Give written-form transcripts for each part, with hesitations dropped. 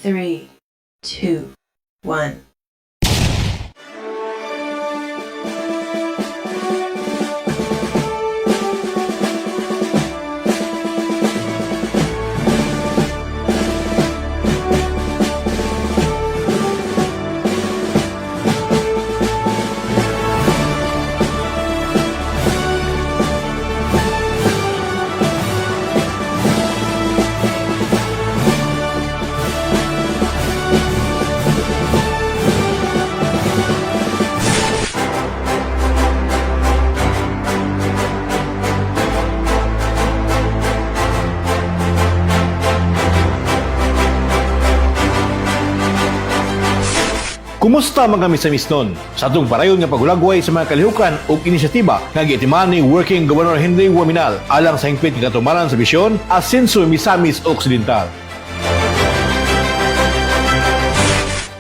3, 2, 1. Kumusta mga misamisnon? Sa atong parayon nga pagulagway sa mga kalihukan o inisyatiba nga giatiman ni Working Governor Henry Waminal alang sa hingpit nga katumaran sa bisyon Asenso Misamis Occidental.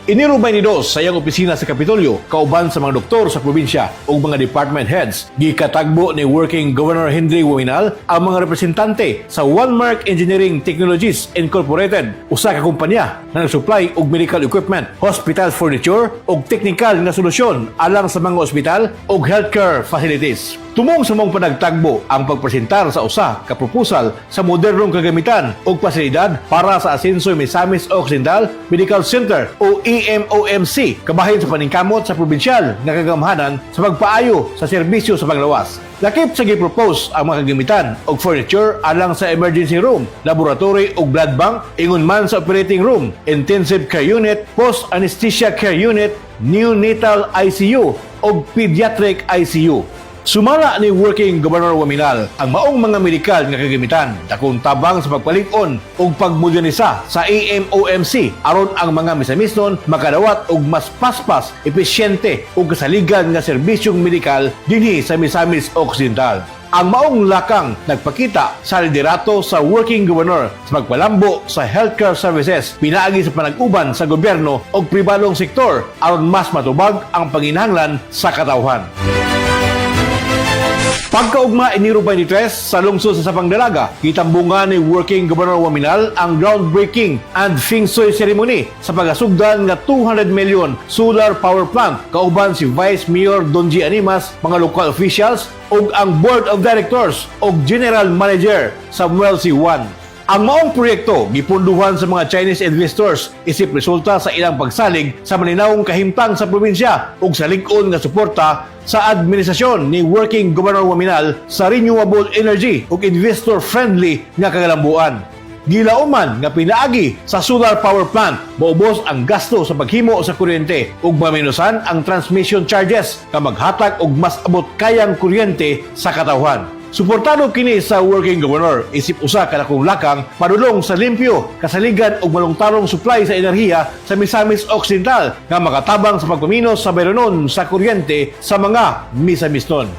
Inirubay ni Dos sa iyang opisina sa Kapitolyo kauban sa mga doktor sa probinsya o mga department heads. Gikatagbo ni Working Governor Henry Waminal ang mga representante sa One-Mark Engineering Technologies Incorporated, usa ka kumpanya na nagsupply og medical equipment, hospital furniture ug technical na solusyon alang sa mga ospital ug healthcare facilities. Tumong sa mong panagtagbo ang pagpresentar sa usa ka proposal sa modernong kagamitan ug pasilidad para sa Asenso Misamis Occidental Medical Center o EMOMC kabahin sa paningkamot sa probinsyal nga kagamhanan sa pagpaayo sa serbisyo sa panglawas. Lakip sa gipropose ang mga kagamitan og furniture alang sa emergency room, laboratory ug blood bank, ingon man sa operating room, intensive care unit, post-anesthesia care unit, neonatal ICU ug pediatric ICU. Sumala ni Working Governor Waminal ang maong mga medikal nga kagamitan dakong tabang sa pagpalig-on ug pagmodernisa sa EMOMC aron ang mga misamisnon makadawat og mas paspas, epesyente ug kasaligan nga serbisyong medikal dinhi sa Misamis Occidental. Ang maong lakang nagpakita sa liderato sa Working Governor sa pagpalambo sa healthcare services pinaagi sa panag-uban sa gobyerno o pribadong sektor aron mas matubag ang panginahanglan sa katawhan. Pagkaugma Enero 23 sa lungsod sa Sabang Dalaga, kitambungan ni Working Governor Waminal ang groundbreaking and feng shui ceremony sa pagasugdan nga 200 million solar power plant kauban si Vice Mayor Donji Animas, mga local officials ug ang Board of Directors ug General Manager Samuel C. Wan. Ang maong proyekto gipunduhan sa mga Chinese investors isip resulta sa ilang pagsalig sa malinawong kahimtang sa probinsya ug sa lig-on nga suporta sa administrasyon ni Working Governor Waminal sa renewable energy ug investor-friendly nga kagalambuan. Gilauman nga pinaagi sa solar power plant, maubos ang gasto sa paghimo sa kuryente ug maminusan ang transmission charges nga maghatag og mas abot kayang kuryente sa katawhan. Suportado kini sa Working Governor isip usa ka dakong lakang padulong sa limpyo, kasaligan ug malungtarong supply sa enerhiya sa Misamis Occidental nga makatabang sa pagpaminos sa bayranon sa kuryente sa mga misamisnon.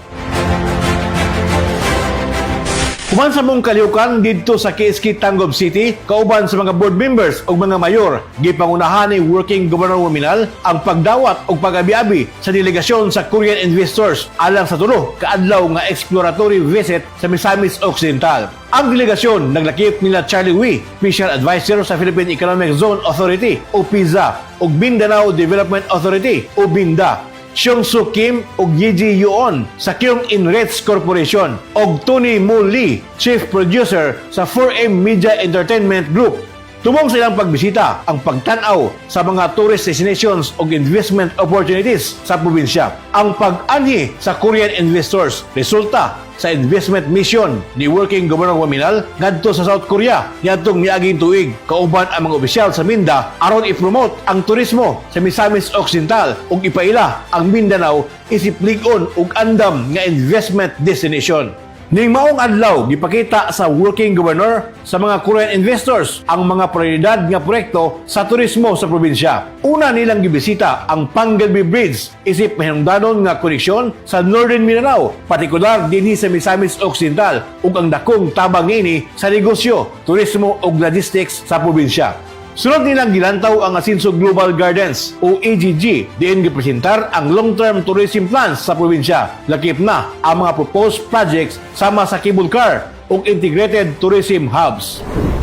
Human sa mong kalihukan dito sa KSK Tangub City, kauban sa mga board members o mga mayor, gipangunahan ni Working Governor Waminal ang pagdawat o pag-abi-abi sa delegasyon sa Korean investors alang sa tulo kaadlaw nga exploratory visit sa Misamis Occidental. Ang delegasyon naglakip nila Charlie Wee, Special Advisor sa Philippine Economic Zone Authority o PIZA ug Mindanao Development Authority o BINDA, Seong-Soo Kim ug Yi-ji Yoon sa Kyung Enrich Corporation ug Tony Mo Lee, Chief Producer sa 4M Media Entertainment Group. Tumong sa ilang pagbisita ang pagtanaw sa mga tourist destinations ug investment opportunities sa probinsya. Ang pag-anhi sa Korean investors resulta sa investment mission ni Working Governor Waminal ngadto sa South Korea niadtong miaging tuig kauban ang mga opisyal sa Minda aron i-promote ang turismo sa Misamis Occidental ug ipaila ang Mindanao isip lig-on ug andam nga investment destination. Ning maong adlaw gipakita sa Working Governor sa mga Korean investors ang mga prioridad nga proyekto sa turismo sa probinsya. Una nilang gibisita ang Pangalbi Bridge isip mahinungdanon nga koneksyon sa Northern Mindanao, partikular dinhi sa Misamis Occidental ug ang dakong tabang niini sa negosyo, turismo ug logistics sa probinsya. Sunod nilang gilantaw ang Asenso Global Gardens o AGG diin gipresentar ang long-term tourism plans sa probinsya. Lakip na ang mga proposed projects sama sa cable car ug integrated tourism hubs.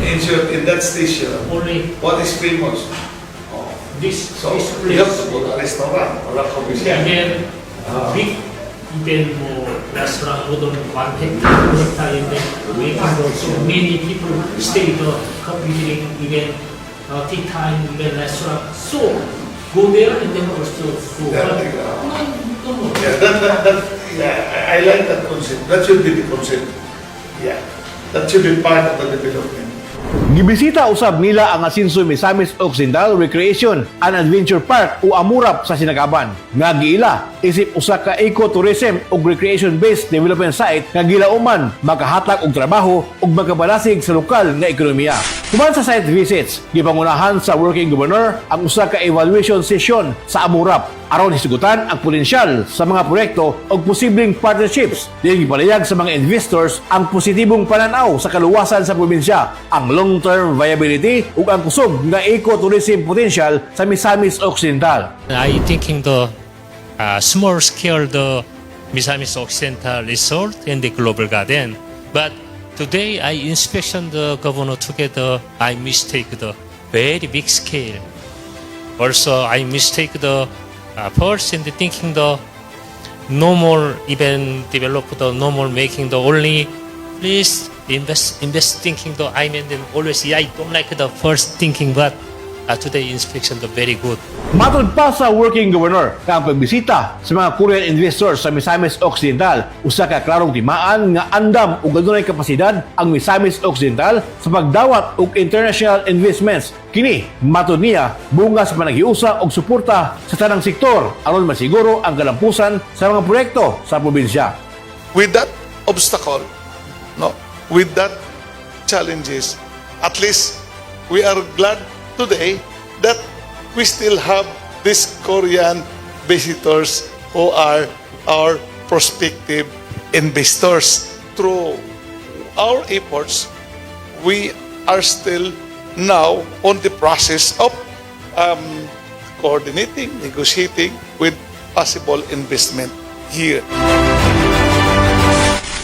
insure in that station. Only What is famous? Oh. this So this you have place. to put a restaurant or a coffee And shop. then big even restaurant more than 1 hectare and then waiting room. So many people stay the coffee drink, even tea time, even restaurant. So go there and then also go. Yeah, But no. Yeah, yeah, I like that concept. That should be the concept. Yeah, that should be part of the development. Gibisita usab nila ang Asinso Misamis Occidental Recreation and Adventure Park o Amurap sa Sinagaban. Nga giila isip usa ka ecotourism ug recreation-based development site nga gilauman makahatag og trabaho ug makabalasig sa lokal nga ekonomiya. Human sa site visits, gipangunahan sa working governor ang usa ka evaluation session sa Amurap aron hisgutan ang potensyal sa mga proyekto o posibleng partnerships. Diyan gipalayag sa mga investors ang positibong pananaw sa kaluwasan sa probinsya, ang long-term viability ug ang kusog nga ecotourism potential sa Misamis Occidental. I thinking the small scale the Misamis Occidental Resort and the Global Garden. But today I inspection the governor together. I mistake the very big scale. Also I mistake the first in the thinking the no more even develop the no more making the only please invest thinking the I mean then always I don't like the first thinking but today inspection the very good. Matod pa sa working governor nga ang pagbisita sa mga Korean investors sa Misamis Occidental, usa ka klarong timaan nga andam ug adunay kapasidad ang Misamis Occidental sa pagdawat og international investments. Kini matod niya bunga sa panaghiusa og suporta sa tanang sektor aron masiguro ang kalampusan sa mga proyekto sa probinsya. With that obstacle, no, with that challenges, at least we are glad today that we still have these Korean visitors who are our prospective investors. Through our efforts, we are still now on the process of coordinating, negotiating with possible investment here.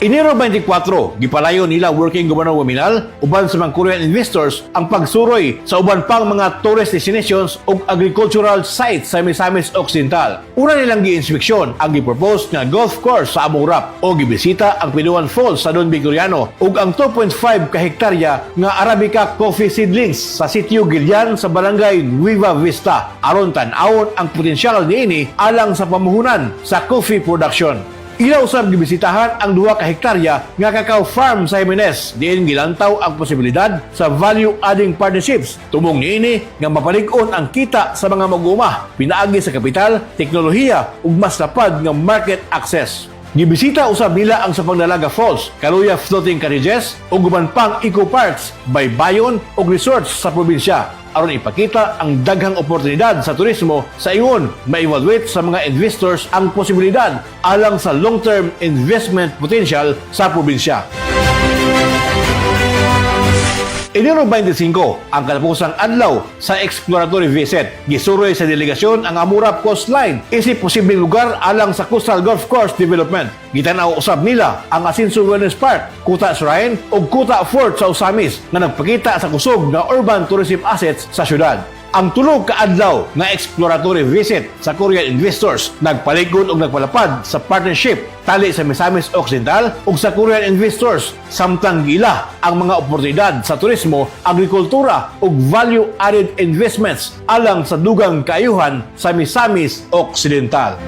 Enero 24, gipalayo nila working governor Waminal uban sa mga Korean investors ang pagsuroy sa uban pang mga tourist destinations ug agricultural sites sa Misamis Occidental. Una nilang gi-inspeksyon ang gipropose nga golf course sa Amurap o gibisita ang Pinuan Falls sa Don Victoriano ug ang 2.5 ka hektarya nga Arabica coffee seedlings sa sitio Gilian sa barangay Nueva Vista aron tan-awon ang potensyal niini alang sa pamuhunan sa coffee production. Ilaw usab gibisitahan ang 2 ka hektarya nga cacao farm sa Jimenez. Diin gilantaw ang posibilidad sa value-adding partnerships. Tumong niini nga mapalig-on ang kita sa mga mag-uuma, pinaagi sa kapital, teknolohiya ug mas lapad nga market access. Gibisita usab nila ang sa Pagdalaga Falls, Kaluya Floating Cottages ug uban pang eco parks, baybayon ug resorts sa probinsya aron ipakita ang daghang oportunidad sa turismo sa ingon ma-evaluate sa mga investors ang posibilidad alang sa long-term investment potential sa probinsya. Enero 25, ang katapusang adlaw sa exploratory visit. Gisuroy sa delegasyon ang Amurap Coastline, isip posibleng lugar alang sa Coastal Golf Course Development. Gitanaw usab nila ang Asinso Wellness Park, Kuta Shrine ug Kuta Fort sa Usamis nga nagpakita sa kusog nga urban tourism assets sa syudad. Ang tulog ka adlaw nga exploratory visit sa Korean investors nagpaligod ug nagpalapad sa partnership tali sa Misamis Occidental ug sa Korean investors samtang gila ang mga oportunidad sa turismo, agrikultura ug value-added investments alang sa dugang kaayuhan sa Misamis Occidental.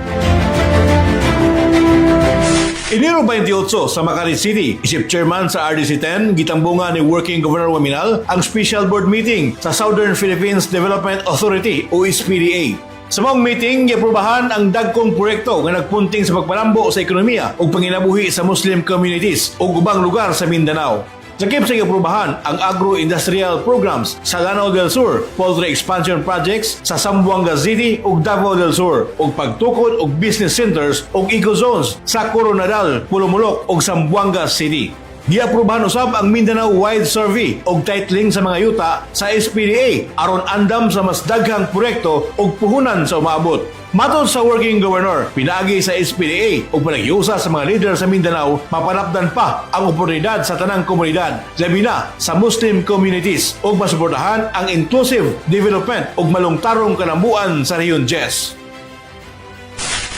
Enero 28 sa Makati City, isip chairman sa RDC-10, gitambungan ni Working Governor Waminal ang special board meeting sa Southern Philippines Development Authority o SPDA. Sa mong meeting, giaprubahan ang dagkong proyekto nga nagpunting sa pagpalambo sa ekonomiya ug panginabuhi sa Muslim communities ug ubang lugar sa Mindanao. Sakip sa giaprubahan ang agro-industrial programs sa Lanao del Sur, poultry expansion projects sa Zamboanga City ug Davao del Sur ug pagtukod og business centers ug eco zones sa Coronadal, Pulumulok ug Zamboanga City. Giaprubahan usab ang Mindanao-wide survey og titling sa mga yuta sa SPDA aron andam sa mas daghang proyekto ug puhunan sa umaabot. Matod sa working governor, pinaagi sa SPDA ug panaghiusa sa mga leader sa Mindanao, mapanapdan pa ang oportunidad sa tanang komunidad, labi na sa Muslim communities ug masuportahan ang inclusive development ug malungtarong kalambuan sa Rehiyon 10.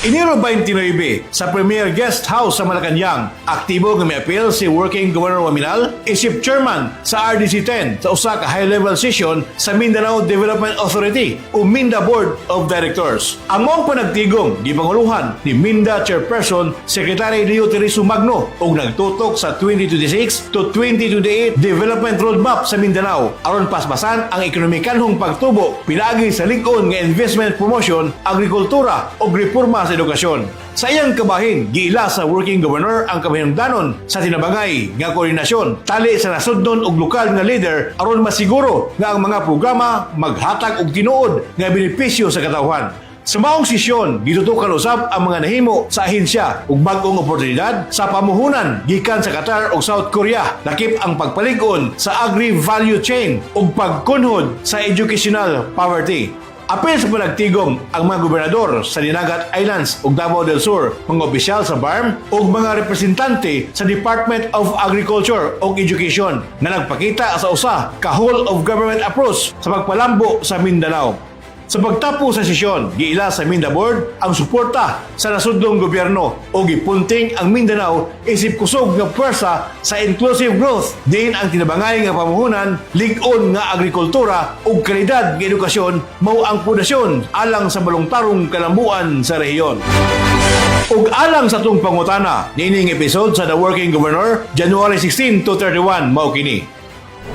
Enero 29, sa Premier Guest House sa Malacanang, aktibo nga mi-appeal si Working Governor Waminal, isip chairman sa RDC-10 sa usa ka high-level session sa Mindanao Development Authority o MINDA Board of Directors. Ang mong panagtigong gipanguluhan ni MINDA Chairperson Secretary Leo Teriso Magno ug nagtutok sa 2026 to 2028 Development Roadmap sa Mindanao aron paspasan ang ekonomikanhong pagtubo pinaagi sa lig-on nga investment promotion, agrikultura ug reforma sa edukasyon. Sa iyang kabahin, giila sa working governor ang kabahinungdanon sa tinabangay nga koordinasyon tali sa nasudnon ug lokal nga leader aron masiguro nga ang mga programa maghatag og tinuod nga benepisyo sa katawhan. Sa maong sesyon, gitutukan usab ang mga nahimo sa ahensya ug bag-ong oportunidad sa pamuhunan gikan sa Qatar ug South Korea, lakip ang pagpalig-on sa agri-value chain ug pagkunhod sa educational poverty. Apil sa panagtigom ang mga gobernador sa Dinagat Islands ug Davao del Sur, mga opisyal sa BARM ug mga representante sa Department of Agriculture ug Education na nagpakita sa usa ka whole of government approach sa pagpalambo sa Mindanao. Sa pagtapo sa sesyon, giila sa MINDA Board ang suporta sa nasudlong gobyerno o gipunting ang Mindanao isip kusog nga puwersa sa inclusive growth, din ang tinabangay nga pamuhunan, lig-on nga agrikultura ug kalidad nga edukasyon mao ang pundasyon alang sa balungtarong kalambuan sa rehiyon. Ug alang sa tong pangutana, nining episode sa The Working Governor, January 16 to 31 mao kini.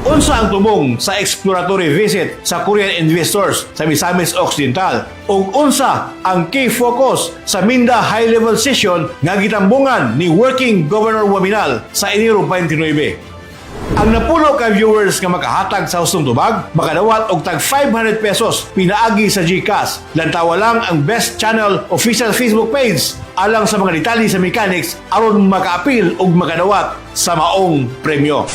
Unsa ang tumong sa exploratory visit sa Korean investors sa Misamis Occidental ug unsa ang key focus sa Minda high-level session nga gitambungan ni Working Governor Waminal sa Enero 29. Ang napulo ka viewers nga makahatag sa hustong tubag makadawat og tag 500 pesos pinaagi sa GCash. Lantawa lang ang Best Channel official Facebook page alang sa mga detalye sa mechanics aron maka-appeal og makadawat sa maong premyo.